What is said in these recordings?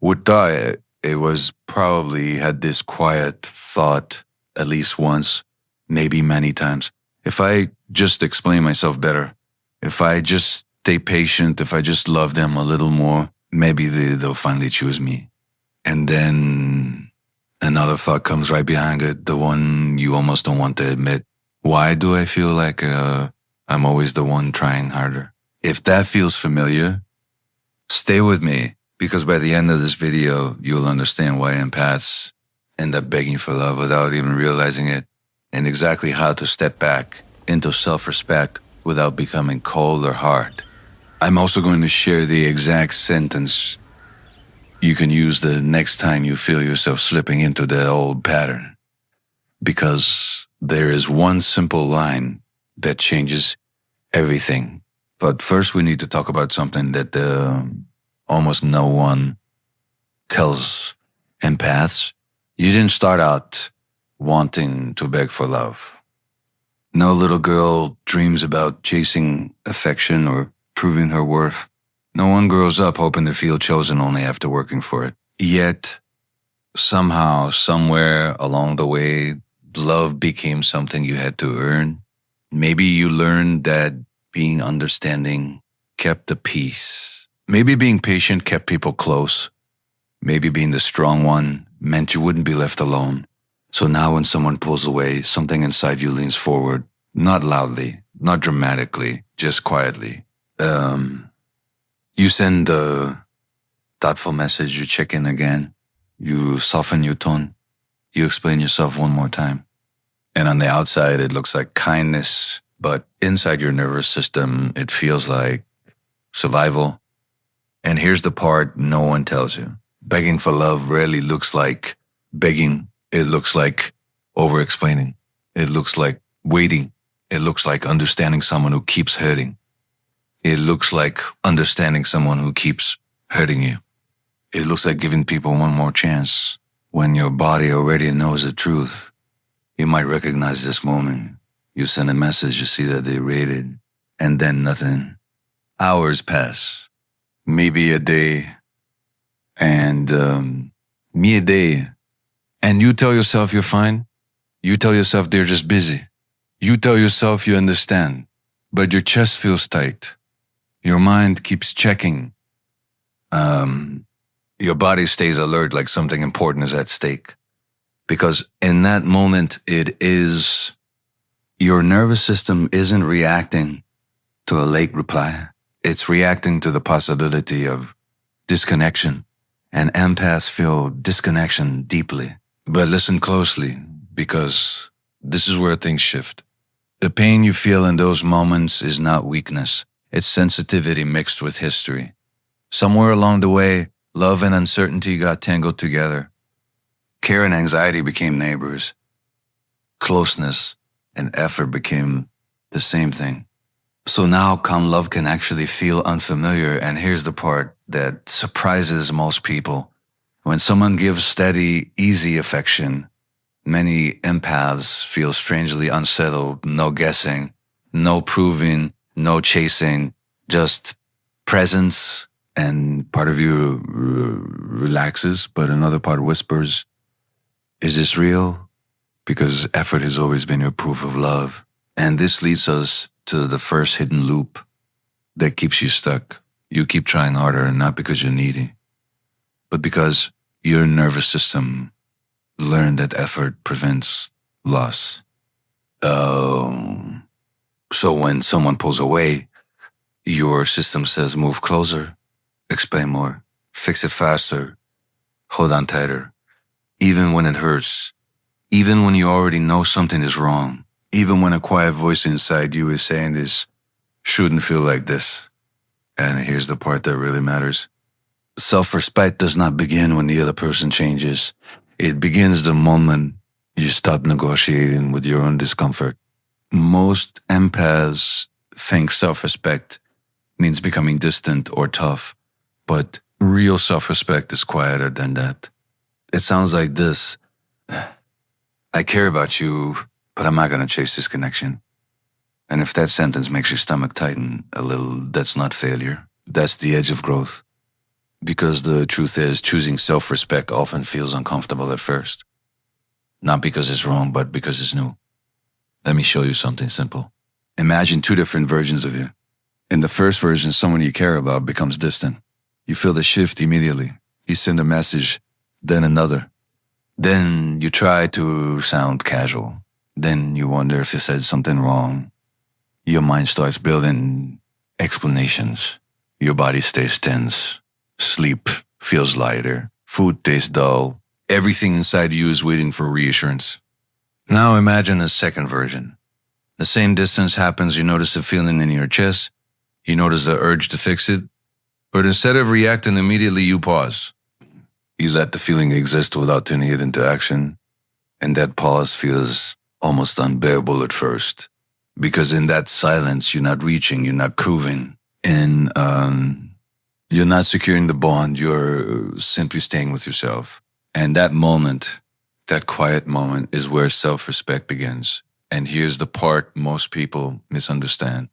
Would thought it was probably had this quiet thought at least once, maybe many times. If I just explain myself better, if I just stay patient, if I just love them a little more, maybe they'll finally choose me. And then another thought comes right behind it, the one you almost don't want to admit. Why do I feel like I'm always the one trying harder? If that feels familiar, stay with me, because by the end of this video, you'll understand why empaths end up begging for love without even realizing it, and exactly how to step back into self-respect without becoming cold or hard. I'm also going to share the exact sentence you can use the next time you feel yourself slipping into the old pattern, because there is one simple line that changes everything. But first, we need to talk about something that almost no one tells empaths. You didn't start out wanting to beg for love. No little girl dreams about chasing affection or proving her worth. No one grows up hoping to feel chosen only after working for it. Yet, somehow, somewhere along the way, love became something you had to earn. Maybe you learned that being understanding kept the peace. Maybe being patient kept people close. Maybe being the strong one meant you wouldn't be left alone. So now when someone pulls away, something inside you leans forward, not loudly, not dramatically, just quietly. You send a thoughtful message, you check in again, you soften your tone, you explain yourself one more time. And on the outside, it looks like kindness, but inside your nervous system, it feels like survival. And here's the part no one tells you. Begging for love rarely looks like begging. It looks like over-explaining. It looks like waiting. It looks like understanding someone who keeps hurting. It looks like understanding someone who keeps hurting you. It looks like giving people one more chance when your body already knows the truth. You might recognize this moment. You send a message, you see that they read it, and then nothing. Hours pass, maybe a day, and me a day. And you tell yourself you're fine. You tell yourself they're just busy. You tell yourself you understand, but your chest feels tight. Your mind keeps checking. Your body stays alert like something important is at stake. Because in that moment, your nervous system isn't reacting to a late reply. It's reacting to the possibility of disconnection. And empaths feel disconnection deeply. But listen closely, because this is where things shift. The pain you feel in those moments is not weakness. It's sensitivity mixed with history. Somewhere along the way, love and uncertainty got tangled together. Care and anxiety became neighbors. Closeness and effort became the same thing. So now calm love can actually feel unfamiliar, and here's the part that surprises most people. When someone gives steady, easy affection, many empaths feel strangely unsettled, no guessing, no proving, no chasing, just presence, and part of you relaxes, but another part whispers, is this real? Because effort has always been your proof of love. And this leads us to the first hidden loop that keeps you stuck. You keep trying harder, not because you're needy, but because your nervous system learned that effort prevents loss. So when someone pulls away, your system says, move closer, explain more, fix it faster, hold on tighter. Even when it hurts, even when you already know something is wrong, even when a quiet voice inside you is saying this shouldn't feel like this. And here's the part that really matters. Self-respect does not begin when the other person changes. It begins the moment you stop negotiating with your own discomfort. Most empaths think self-respect means becoming distant or tough, but real self-respect is quieter than that. It sounds like this. I care about you, but I'm not going to chase this connection. And if that sentence makes your stomach tighten a little, that's not failure. That's the edge of growth. Because the truth is, choosing self-respect often feels uncomfortable at first. Not because it's wrong, but because it's new. Let me show you something simple. Imagine two different versions of you. In the first version, someone you care about becomes distant. You feel the shift immediately. You send a message, then another. Then you try to sound casual. Then you wonder if you said something wrong. Your mind starts building explanations. Your body stays tense. Sleep feels lighter. Food tastes dull. Everything inside you is waiting for reassurance. Now imagine a second version. The same distance happens, you notice a feeling in your chest. You notice the urge to fix it. But instead of reacting immediately, you pause. You let the feeling exist without turning it into action. And that pause feels almost unbearable at first. Because in that silence, you're not reaching, you're not proving. And you're not securing the bond, you're simply staying with yourself. And that moment, that quiet moment, is where self-respect begins. And here's the part most people misunderstand.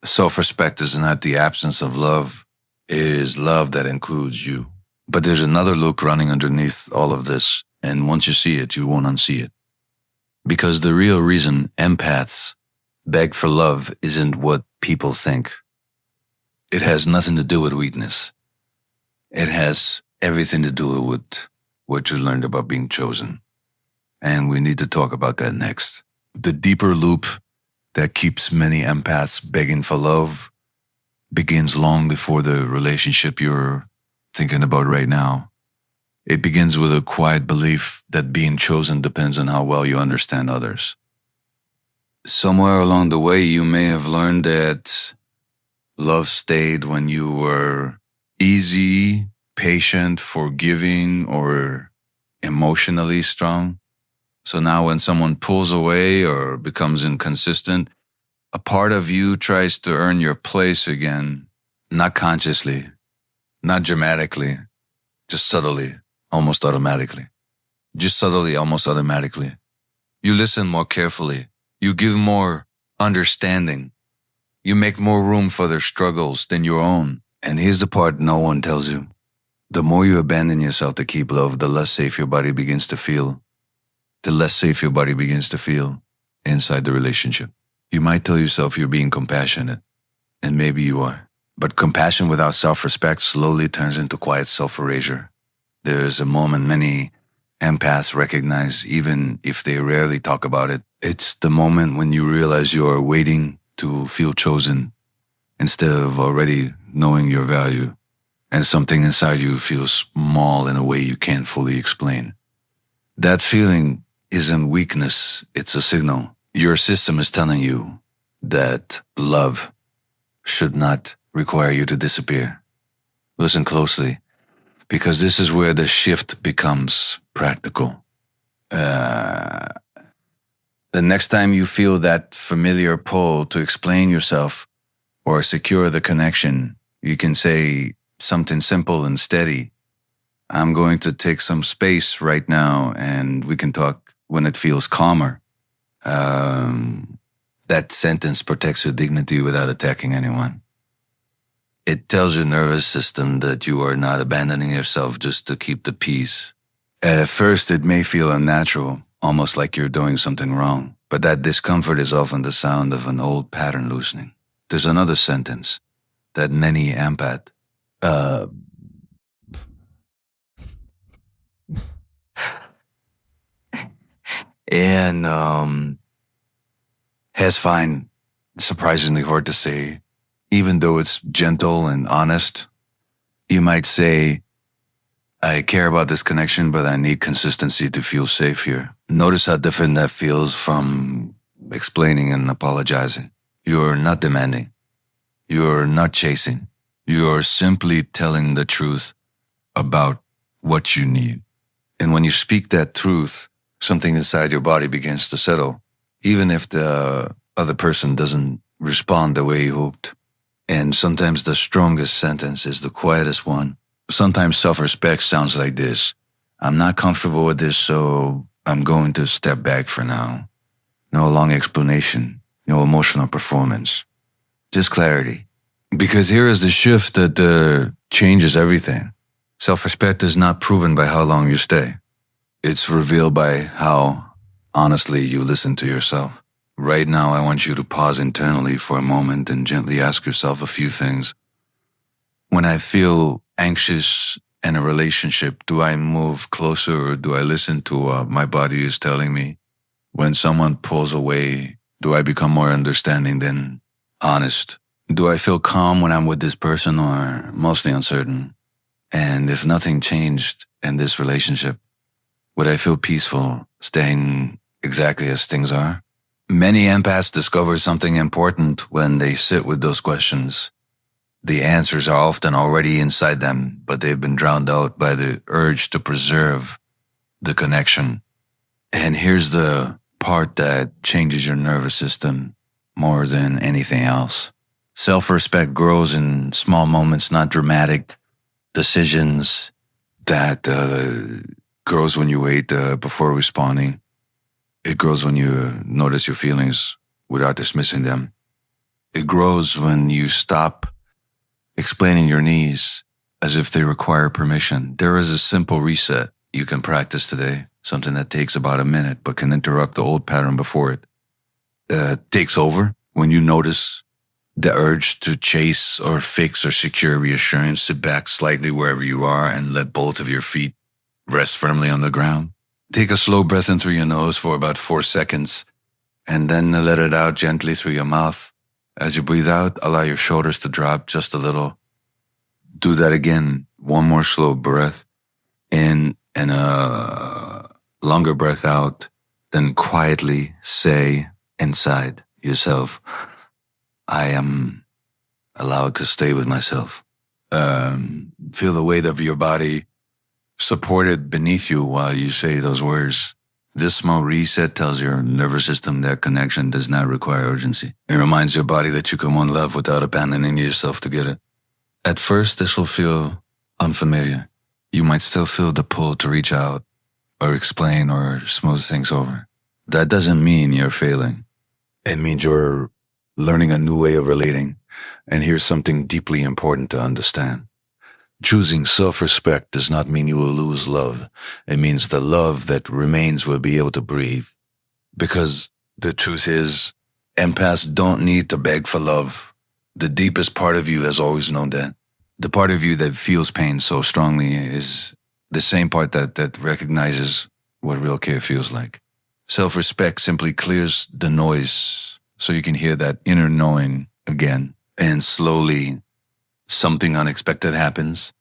Self-respect is not the absence of love, it is love that includes you. But there's another loop running underneath all of this, and once you see it, you won't unsee it. Because the real reason empaths beg for love isn't what people think. It has nothing to do with weakness. It has everything to do with what you learned about being chosen. And we need to talk about that next. The deeper loop that keeps many empaths begging for love begins long before the relationship you're thinking about right now. It begins with a quiet belief that being chosen depends on how well you understand others. Somewhere along the way, you may have learned that love stayed when you were easy, patient, forgiving, or emotionally strong. So now when someone pulls away or becomes inconsistent, a part of you tries to earn your place again, not consciously, not dramatically, just subtly, almost automatically. Just subtly, almost automatically. You listen more carefully. You give more understanding. You make more room for their struggles than your own. And here's the part no one tells you. The more you abandon yourself to keep love, the less safe your body begins to feel. The less safe your body begins to feel inside the relationship. You might tell yourself you're being compassionate, and maybe you are. But compassion without self-respect slowly turns into quiet self-erasure. There is a moment many empaths recognize, even if they rarely talk about it. It's the moment when you realize you are waiting to feel chosen instead of already knowing your value, and something inside you feels small in a way you can't fully explain. That feeling isn't weakness, it's a signal. Your system is telling you that love should not require you to disappear. Listen closely, because this is where the shift becomes practical. The next time you feel that familiar pull to explain yourself or secure the connection, you can say something simple and steady. I'm going to take some space right now and we can talk when it feels calmer. That sentence protects your dignity without attacking anyone. It tells your nervous system that you are not abandoning yourself just to keep the peace. At first, it may feel unnatural, almost like you're doing something wrong, but that discomfort is often the sound of an old pattern loosening. There's another sentence that many empath and has find surprisingly hard to say, even though it's gentle and honest. You might say, I care about this connection, but I need consistency to feel safe here. Notice how different that feels from explaining and apologizing. You're not demanding. You're not chasing. You're simply telling the truth about what you need. And when you speak that truth, something inside your body begins to settle, even if the other person doesn't respond the way you hoped. And sometimes the strongest sentence is the quietest one. Sometimes self-respect sounds like this. I'm not comfortable with this, so I'm going to step back for now. No long explanation, no emotional performance, just clarity. Because here is the shift that changes everything. Self-respect is not proven by how long you stay. It's revealed by how honestly you listen to yourself. Right now, I want you to pause internally for a moment and gently ask yourself a few things. When I feel anxious in a relationship, do I move closer or do I listen to what my body is telling me? When someone pulls away, do I become more understanding than honest? Do I feel calm when I'm with this person or mostly uncertain? And if nothing changed in this relationship, would I feel peaceful staying exactly as things are? Many empaths discover something important when they sit with those questions. The answers are often already inside them, but they've been drowned out by the urge to preserve the connection. And here's the part that changes your nervous system more than anything else. Self-respect grows in small moments, not dramatic decisions that grows when you wait before responding. It grows when you notice your feelings without dismissing them. It grows when you stop explaining your needs as if they require permission. There is a simple reset you can practice today, something that takes about a minute but can interrupt the old pattern before it takes over. When you notice the urge to chase or fix or secure reassurance, sit back slightly wherever you are and let both of your feet rest firmly on the ground. Take a slow breath in through your nose for about 4 seconds and then let it out gently through your mouth. As you breathe out, allow your shoulders to drop just a little. Do that again. One more slow breath in and a longer breath out. Then quietly say inside yourself, I am allowed to stay with myself. Feel the weight of your body supported beneath you while you say those words. This small reset tells your nervous system that connection does not require urgency. It reminds your body that you can want love without abandoning yourself to get it. At first, this will feel unfamiliar. You might still feel the pull to reach out or explain or smooth things over. That doesn't mean you're failing. It means you're learning a new way of relating. And here's something deeply important to understand. Choosing self-respect does not mean you will lose love. It means the love that remains will be able to breathe. Because the truth is, empaths don't need to beg for love. The deepest part of you has always known that. The part of you that feels pain so strongly is the same part that recognizes what real care feels like. Self-respect simply clears the noise so you can hear that inner knowing again. And slowly, something unexpected happens.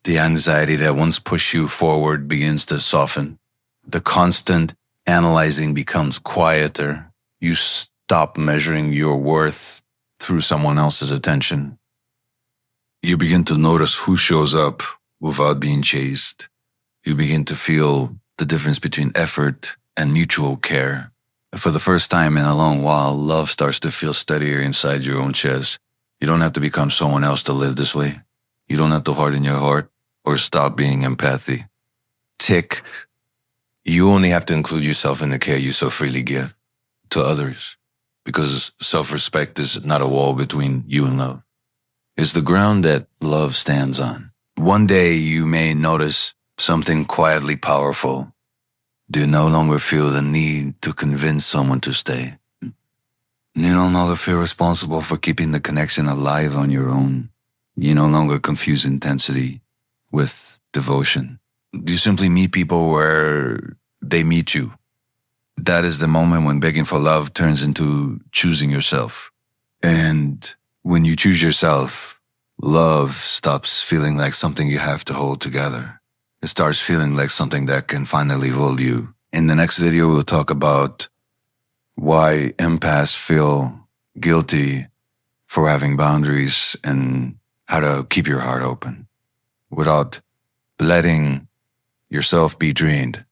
The anxiety that once pushed you forward begins to soften. The constant analyzing becomes quieter. You stop measuring your worth through someone else's attention. You begin to notice who shows up without being chased. You begin to feel the difference between effort and mutual care. For the first time in a long while, love starts to feel steadier inside your own chest. You don't have to become someone else to live this way. You don't have to harden your heart or stop being empathy. Tick. You only have to include yourself in the care you so freely give to others, because self-respect is not a wall between you and love. It's the ground that love stands on. One day you may notice something quietly powerful. Do you no longer feel the need to convince someone to stay? You no longer feel responsible for keeping the connection alive on your own. You no longer confuse intensity with devotion. You simply meet people where they meet you. That is the moment when begging for love turns into choosing yourself. And when you choose yourself, love stops feeling like something you have to hold together. It starts feeling like something that can finally hold you. In the next video, we'll talk about why empaths feel guilty for having boundaries and how to keep your heart open without letting yourself be drained.